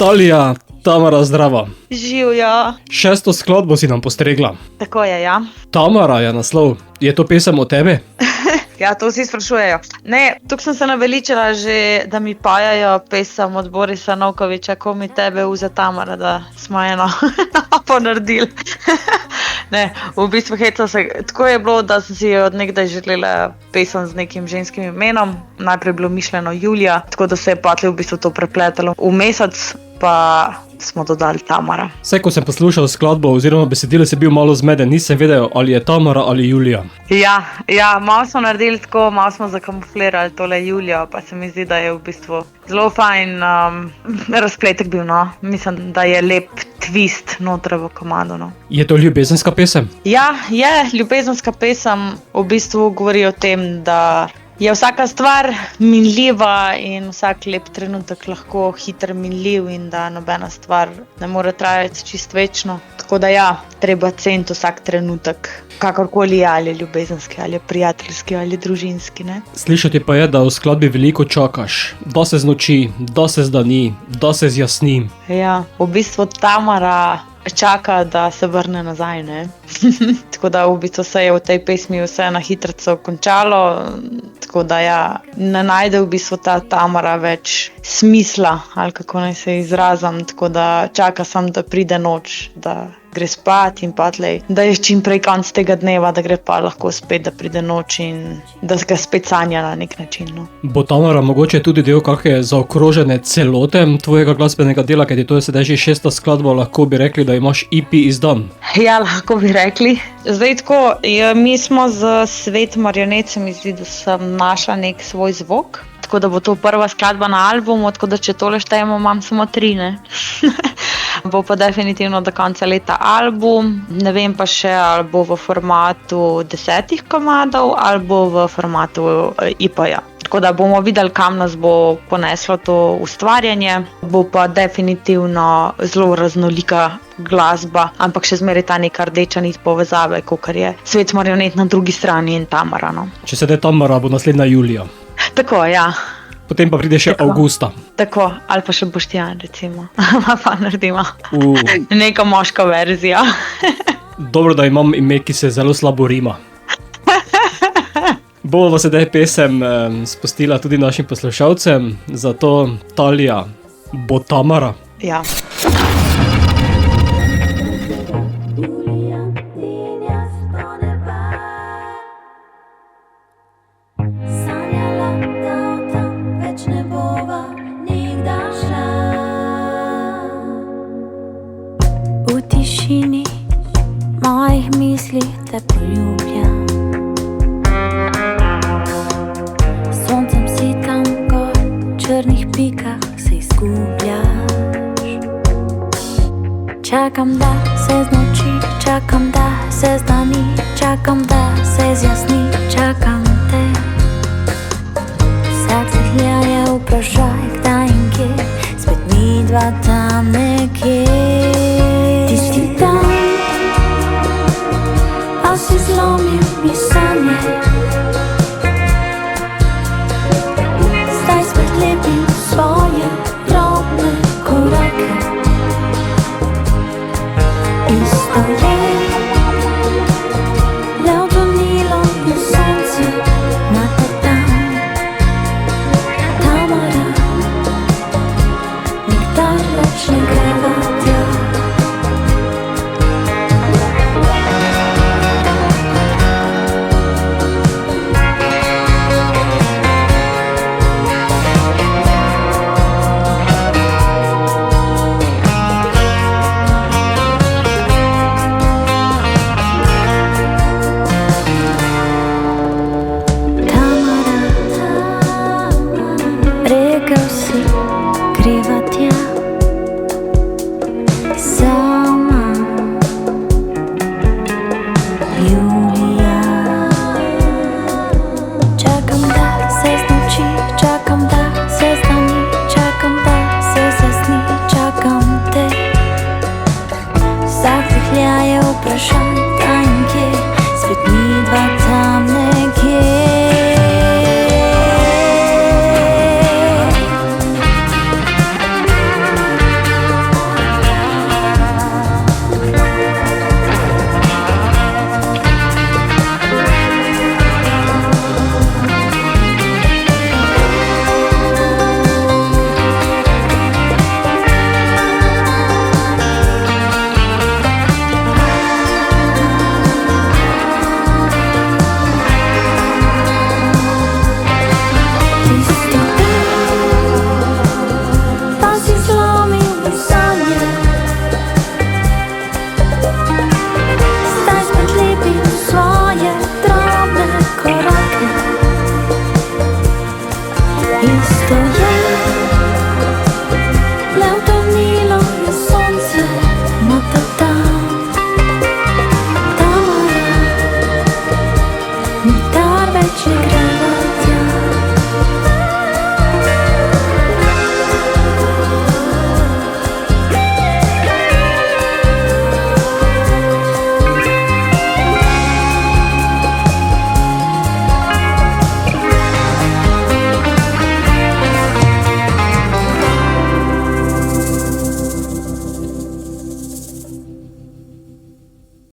Talija, Tamara, zdravo. Živjo. 6. skladbo si nam postregla. Tako je, ja. Tamara je naslov. Je to pesem o tebi? Ja, to vsi sprašujejo. Ne, tukaj sem se naveličala že, da mi pajajo pesem od Borisa Novkovića, Ko mi tebe uze Tamara, da smo eno ponaredili. Ne, v bistvu heca se, tako je bilo, da sem si od nekdaj želela pesem z nekim ženskim imenom. Najprej je bilo mišljeno Julija, tako da se je potlej v bistvu to prepletalo. V mesec pa smo dodali Tamara. Vse, ko sem poslušal skladbo oziroma besedilo, sem bil malo zmeden, nisem vedel, ali je Tamara ali Julija. Ja, malo smo naredili tako, malo smo zakamuflirali tole Julijo, pa se mi zdi, da je v bistvu zelo fajn razpletek bil, no. Mislim, da je lep twist noter v komadu, no. Je to ljubezenska pesem? Ja, je ljubezenska pesem, v bistvu govori o tem, da je vsaka stvar minljiva in vsak lep trenutek lahko hitro minljiv in da nobena stvar ne more trajati čisto večno. Tako da ja, treba ceniti vsak trenutek, kakorkoli je, ali ljubezenski, ali prijateljski, ali družinski, ne. Slišati pa je, da v skladbi veliko čakaš, da se znoči, da se zdani, da se zjasni. Ja, v bistvu Tamara čaka, da se vrne nazaj, ne. Tako da v bistvu se je v tej pesmi vse na hitrico končalo, tako da ja, ne najde v bistvu ta Tamara več smisla, ali kako naj se izrazim, tako da čaka sam, da pride noč, da gre spat in patlej, da je čim prej konc tega dneva, da gre pa lahko spet, da pride noč in da ga spet sanja na nek način, no. Bo Tamara mogoče tudi del kakšne zaokrožene celote tvojega glasbenega dela, ker ti to je sedaj že 6. skladba, lahko bi rekli, da imaš EP izdan? Ja, lahko bi rekli. Zdaj tako, mi smo z Svet marionet, se mi zdi, da sem našla nek svoj zvok, tako da bo to prva skladba na albumu, tako da če tole štejemo, imam samo 3, ne. Bo pa definitivno do konca leta album, ne vem pa še, ali bo v formatu 10 komadov, ali bo v formatu EP-ja. Tako da bomo videli, kam nas bo poneslo to ustvarjanje, bo pa definitivno zelo raznolika glasba, ampak še zmeraj ta neka rdeča nit povezave, kakor je Svet marionet na drugi strani in Tamara, no. Če sedaj Tamara, bo naslednja Julija. Tako, ja. Potem pa pride še Avgusta. Tako, ali pa še Boštjan, recimo. Pa naredimo neko moško verzijo. Dobro, da imam ime, ki se zelo slabo rima. Bomo pa sedaj pesem spustila tudi našim poslušalcem, zato Talija, bo Tamara. Ja. V tišini mojih misli te poljubljam. S soncem si tam gor, v črnih pikah se izgubljaš. Čakam, da se znoči, čakam, da se zdani, čakam, da se zjasni, čakam te. Vsak zihlja je vprašaj, kdaj in kje, spet mi dva tam nekje. Tisti dan, a si zlomil mi sanje. Zdaj spet lepim svoje drobne korake. Isto je, le odvrnilo je sonce na ta dan. Tamara, nikdar več ne greva tja. Rekel si, kriva